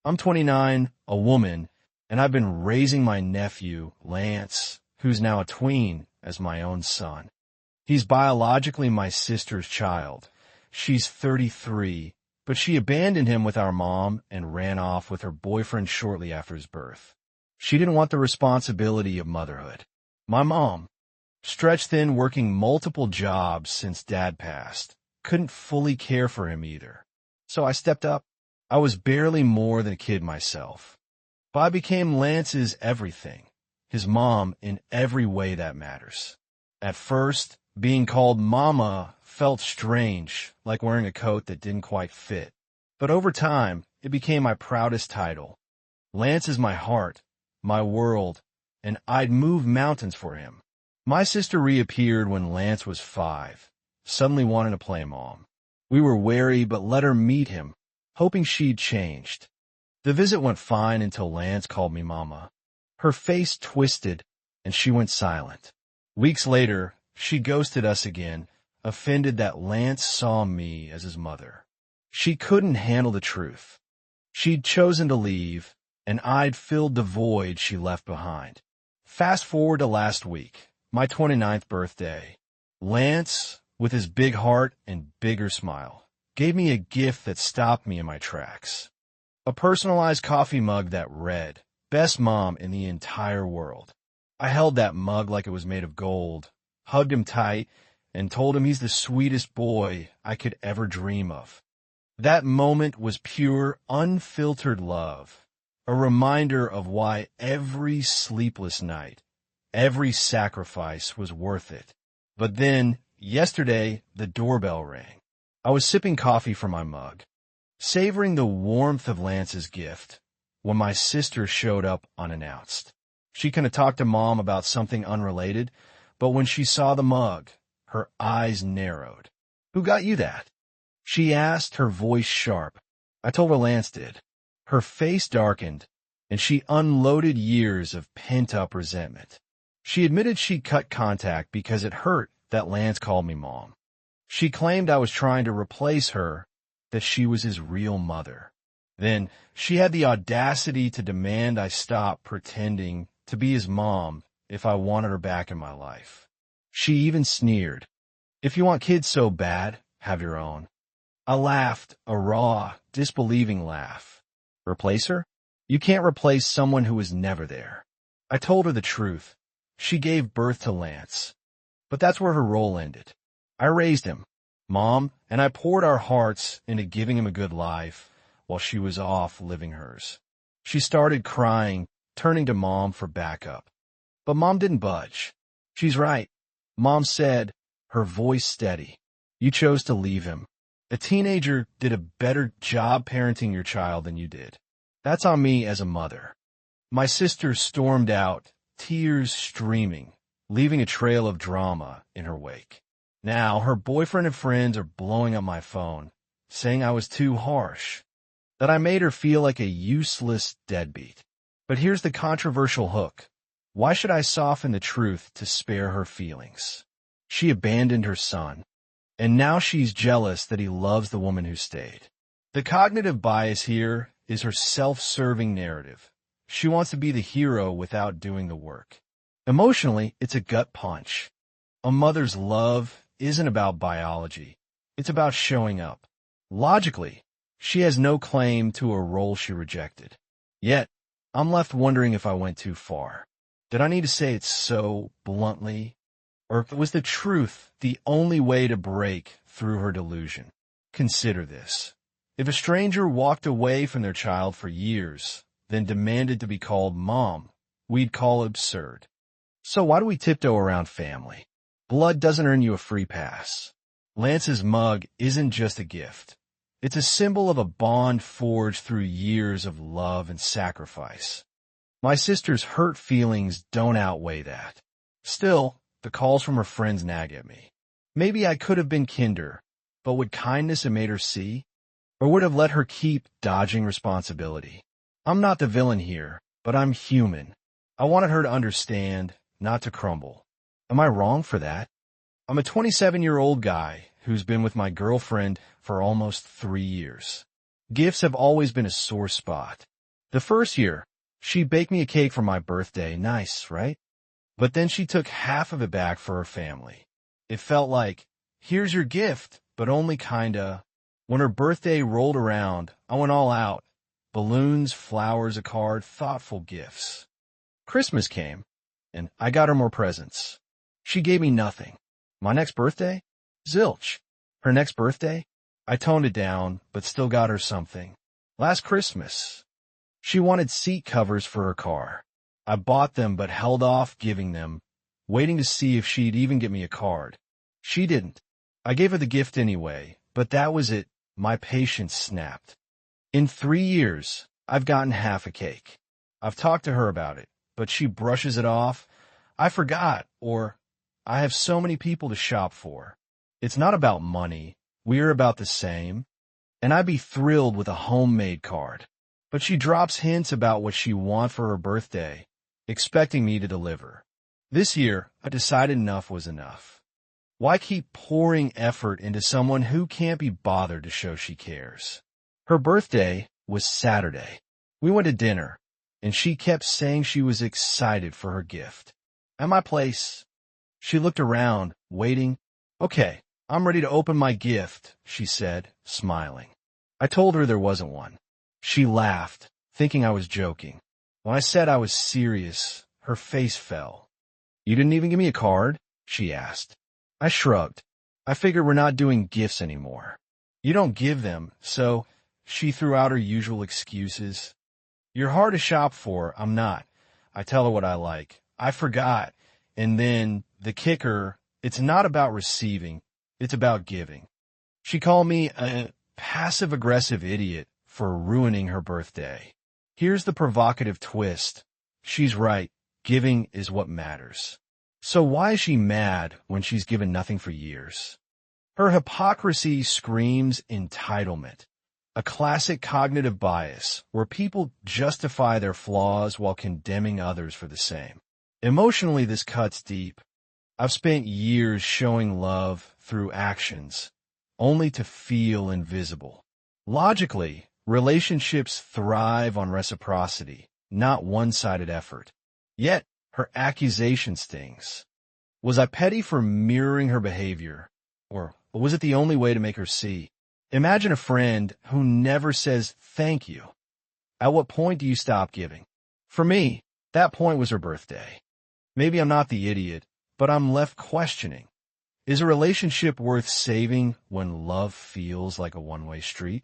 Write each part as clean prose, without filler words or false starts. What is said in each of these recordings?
I'm 29, a woman, and I've been raising my nephew, Lance, who's now a tween, as my own son. He's biologically my sister's child. She's 33, but she abandoned him with our mom and ran off with her boyfriend shortly after his birth. She didn't want the responsibility of motherhood. My mom, stretched thin working multiple jobs since Dad passed, couldn't fully care for him either. So I stepped up. I was barely more than a kid myself. But I became Lance's everything, his mom in every way that matters. At first, being called Mama felt strange, like wearing a coat that didn't quite fit. But over time, it became my proudest title. Lance is my heart, my world, and I'd move mountains for him. My sister reappeared when Lance was 5, suddenly wanting to play mom. We were wary but let her meet him, hoping she'd changed. The visit went fine until Lance called me Mama. Her face twisted, and she went silent. Weeks later, she ghosted us again, offended that Lance saw me as his mother. She couldn't handle the truth. She'd chosen to leave, and I'd filled the void she left behind. Fast forward to last week, my 29th birthday. Lance, with his big heart and bigger smile, gave me a gift that stopped me in my tracks. A personalized coffee mug that read, "Best Mom in the Entire World." I held that mug like it was made of gold, hugged him tight, and told him he's the sweetest boy I could ever dream of. That moment was pure, unfiltered love, a reminder of why every sleepless night, every sacrifice was worth it. But then, yesterday, the doorbell rang. I was sipping coffee from my mug, savoring the warmth of Lance's gift, when my sister showed up unannounced. She could have talked to Mom about something unrelated, but when she saw the mug, her eyes narrowed. "Who got you that?" she asked, her voice sharp. I told her Lance did. Her face darkened, and she unloaded years of pent-up resentment. She admitted she'd cut contact because it hurt that Lance called me Mom. She claimed I was trying to replace her, that she was his real mother. Then she had the audacity to demand I stop pretending to be his mom if I wanted her back in my life. She even sneered, "If you want kids so bad, have your own." I laughed, a raw, disbelieving laugh. Replace her? You can't replace someone who was never there. I told her the truth. She gave birth to Lance. But that's where her role ended. I raised him, Mom, and I poured our hearts into giving him a good life while she was off living hers. She started crying, turning to Mom for backup. But Mom didn't budge. "She's right," Mom said, her voice steady. "You chose to leave him. A teenager did a better job parenting your child than you did. That's on me as a mother." My sister stormed out, tears streaming, leaving a trail of drama in her wake. Now her boyfriend and friends are blowing up my phone, saying I was too harsh, that I made her feel like a useless deadbeat. But here's the controversial hook. Why should I soften the truth to spare her feelings? She abandoned her son, and now she's jealous that he loves the woman who stayed. The cognitive bias here is her self-serving narrative. She wants to be the hero without doing the work. Emotionally, it's a gut punch. A mother's love isn't about biology. It's about showing up. Logically, she has no claim to a role she rejected. Yet, I'm left wondering if I went too far. Did I need to say it so bluntly? Or was the truth the only way to break through her delusion? Consider this. If a stranger walked away from their child for years, then demanded to be called Mom, we'd call it absurd. So why do we tiptoe around family? Blood doesn't earn you a free pass. Lance's mug isn't just a gift. It's a symbol of a bond forged through years of love and sacrifice. My sister's hurt feelings don't outweigh that. Still, the calls from her friends nag at me. Maybe I could have been kinder, but would kindness have made her see? Or would have let her keep dodging responsibility? I'm not the villain here, but I'm human. I wanted her to understand, not to crumble. Am I wrong for that? I'm a 27-year-old guy who's been with my girlfriend for almost 3 years. Gifts have always been a sore spot. The first year, she baked me a cake for my birthday. Nice, right? But then she took half of it back for her family. It felt like, here's your gift, but only kinda. When her birthday rolled around, I went all out. Balloons, flowers, a card, thoughtful gifts. Christmas came, and I got her more presents. She gave me nothing. My next birthday? Zilch. Her next birthday? I toned it down, but still got her something. Last Christmas, she wanted seat covers for her car. I bought them but held off giving them, waiting to see if she'd even get me a card. She didn't. I gave her the gift anyway, but that was it. My patience snapped. In 3 years, I've gotten half a cake. I've talked to her about it, but she brushes it off. I forgot, or I have so many people to shop for. It's not about money. We're about the same. And I'd be thrilled with a homemade card. But she drops hints about what she wants for her birthday, expecting me to deliver. This year, I decided enough was enough. Why keep pouring effort into someone who can't be bothered to show she cares? Her birthday was Saturday. We went to dinner, and she kept saying she was excited for her gift. At my place, she looked around, waiting. Okay, I'm ready to open my gift, she said, smiling. I told her there wasn't one. She laughed, thinking I was joking. When I said I was serious, her face fell. You didn't even give me a card? She asked. I shrugged. I figured we're not doing gifts anymore. You don't give them, so she threw out her usual excuses. You're hard to shop for, I'm not. I tell her what I like. I forgot. And then, the kicker, it's not about receiving, it's about giving. She called me a passive-aggressive idiot for ruining her birthday. Here's the provocative twist. She's right. Giving is what matters. So why is she mad when she's given nothing for years? Her hypocrisy screams entitlement, a classic cognitive bias where people justify their flaws while condemning others for the same. Emotionally, this cuts deep. I've spent years showing love through actions, only to feel invisible. Logically, relationships thrive on reciprocity, not one-sided effort. Yet, her accusation stings. Was I petty for mirroring her behavior? Or was it the only way to make her see? Imagine a friend who never says thank you. At what point do you stop giving? For me, that point was her birthday. Maybe I'm not the idiot, but I'm left questioning. Is a relationship worth saving when love feels like a one-way street?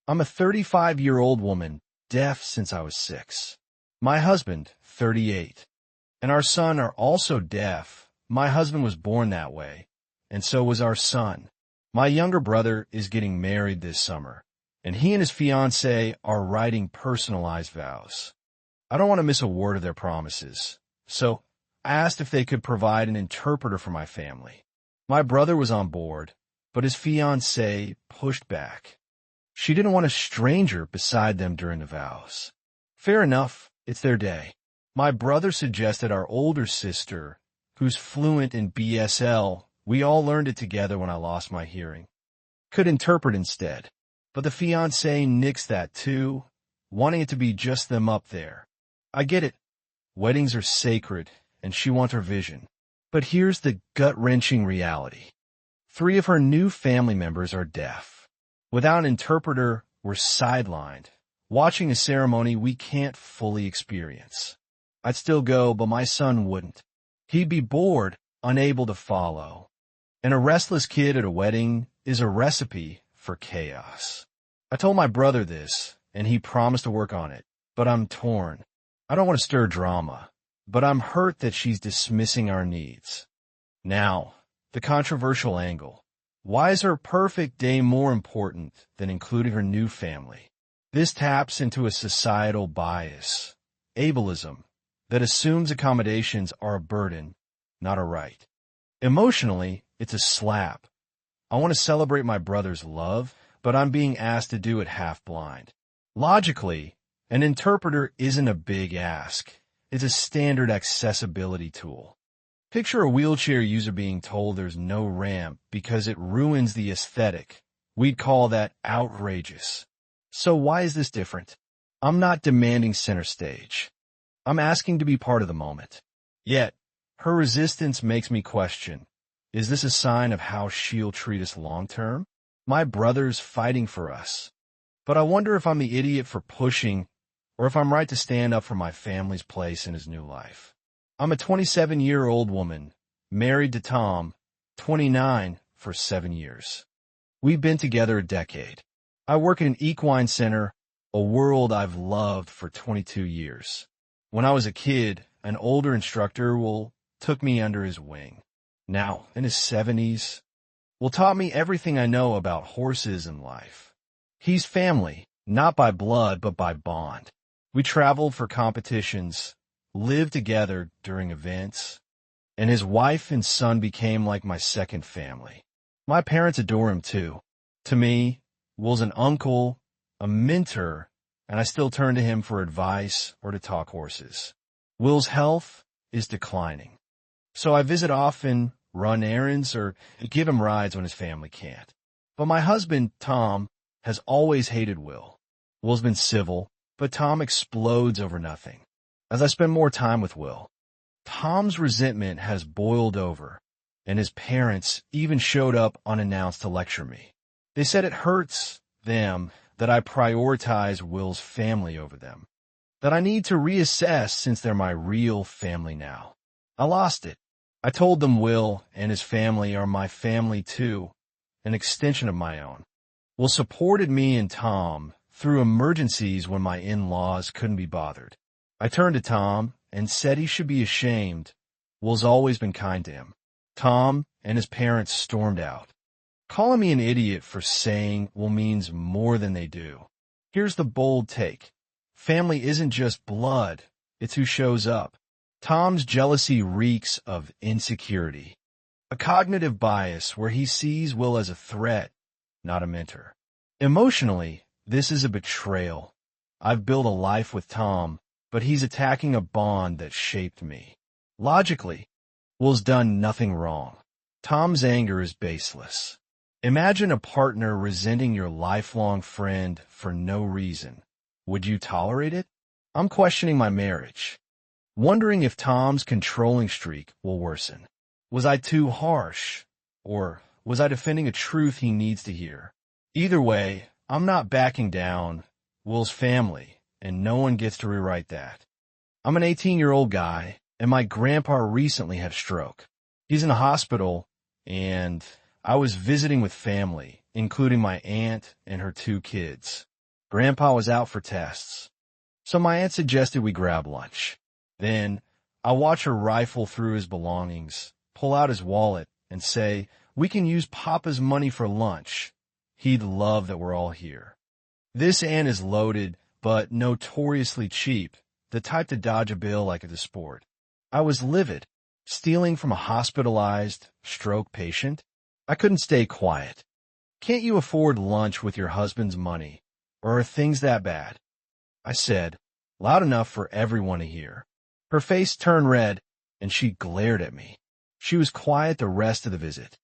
I'm a 35-year-old woman, deaf since I was 6. My husband, 38. And our son are also deaf. My husband was born that way, and so was our son. My younger brother is getting married this summer, and he and his fiancée are writing personalized vows. I don't want to miss a word of their promises, so I asked if they could provide an interpreter for my family. My brother was on board, but his fiancée pushed back. She didn't want a stranger beside them during the vows. Fair enough, it's their day. My brother suggested our older sister, who's fluent in BSL, we all learned it together when I lost my hearing, could interpret instead. But the fiancé nixed that too, wanting it to be just them up there. I get it. Weddings are sacred, and she wants her vision. But here's the gut-wrenching reality. 3 of her new family members are deaf. Without an interpreter, we're sidelined, watching a ceremony we can't fully experience. I'd still go, but my son wouldn't. He'd be bored, unable to follow. And a restless kid at a wedding is a recipe for chaos. I told my brother this, and he promised to work on it, but I'm torn. I don't want to stir drama, but I'm hurt that she's dismissing our needs. Now, the controversial angle. Why is her perfect day more important than including her new family? This taps into a societal bias, ableism, that assumes accommodations are a burden, not a right. Emotionally, it's a slap. I want to celebrate my brother's love, but I'm being asked to do it half-blind. Logically, an interpreter isn't a big ask. It's a standard accessibility tool. Picture a wheelchair user being told there's no ramp because it ruins the aesthetic. We'd call that outrageous. So why is this different? I'm not demanding center stage. I'm asking to be part of the moment. Yet, her resistance makes me question, is this a sign of how she'll treat us long term? My brother's fighting for us. But I wonder if I'm the idiot for pushing, or if I'm right to stand up for my family's place in his new life. I'm a 27-year-old woman, married to Tom, 29, for 7 years. We've been together a decade. I work at an equine center, a world I've loved for 22 years. When I was a kid, an older instructor took me under his wing. Now, in his 70s, taught me everything I know about horses and life. He's family, not by blood, but by bond. We traveled for competitions, lived together during events, and his wife and son became like my second family. My parents adore him too. To me, Will's an uncle, a mentor, and I still turn to him for advice or to talk horses. Will's health is declining, so I visit often, run errands, or give him rides when his family can't. But my husband, Tom, has always hated Will. Will's been civil, but Tom explodes over nothing. As I spend more time with Will, Tom's resentment has boiled over, and his parents even showed up unannounced to lecture me. They said it hurts them that I prioritize Will's family over them, that I need to reassess since they're my real family now. I lost it. I told them Will and his family are my family too, an extension of my own. Will supported me and Tom through emergencies when my in-laws couldn't be bothered. I turned to Tom and said he should be ashamed. Will's always been kind to him. Tom and his parents stormed out. Calling me an idiot for saying Will means more than they do. Here's the bold take. Family isn't just blood, it's who shows up. Tom's jealousy reeks of insecurity, a cognitive bias where he sees Will as a threat, not a mentor. Emotionally, this is a betrayal. I've built a life with Tom, but he's attacking a bond that shaped me. Logically, Will's done nothing wrong. Tom's anger is baseless. Imagine a partner resenting your lifelong friend for no reason. Would you tolerate it? I'm questioning my marriage, wondering if Tom's controlling streak will worsen. Was I too harsh? Or was I defending a truth he needs to hear? Either way, I'm not backing down. Will's family, and no one gets to rewrite that. I'm an 18-year-old guy, and my grandpa recently had a stroke. He's in the hospital, and I was visiting with family, including my aunt and her 2 kids. Grandpa was out for tests, so my aunt suggested we grab lunch. Then, I watch her rifle through his belongings, pull out his wallet, and say, "We can use Papa's money for lunch. He'd love that we're all here." This aunt is loaded, but notoriously cheap, the type to dodge a bill like at the sport. I was livid. Stealing from a hospitalized stroke patient? I couldn't stay quiet. Can't you afford lunch with your husband's money? Or are things that bad? I said, loud enough for everyone to hear. Her face turned red, and she glared at me. She was quiet the rest of the visit.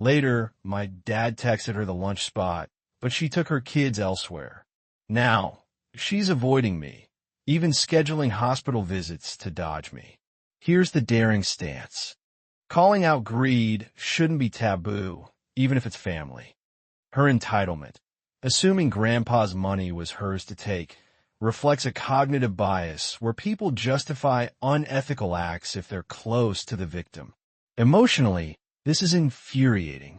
Later, my dad texted her the lunch spot, but she took her kids elsewhere. Now, she's avoiding me, even scheduling hospital visits to dodge me. Here's the daring stance. Calling out greed shouldn't be taboo, even if it's family. Her entitlement, assuming Grandpa's money was hers to take, reflects a cognitive bias where people justify unethical acts if they're close to the victim. Emotionally, this is infuriating.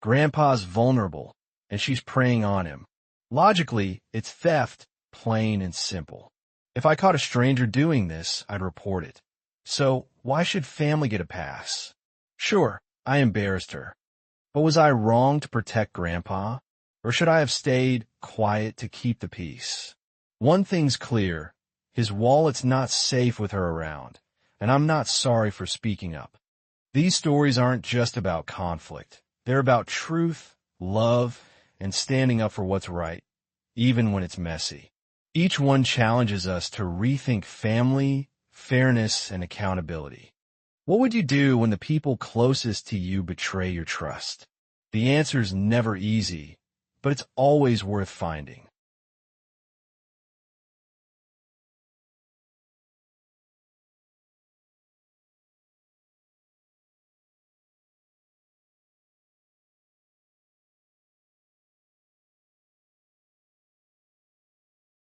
Grandpa's vulnerable, and she's preying on him. Logically, it's theft, plain and simple. If I caught a stranger doing this, I'd report it. So, why should family get a pass? Sure, I embarrassed her. But was I wrong to protect Grandpa? Or should I have stayed quiet to keep the peace? One thing's clear. His wallet's not safe with her around, and I'm not sorry for speaking up. These stories aren't just about conflict. They're about truth, love, and standing up for what's right, even when it's messy. Each one challenges us to rethink family, fairness, and accountability. What would you do when the people closest to you betray your trust? The answer's never easy, but it's always worth finding.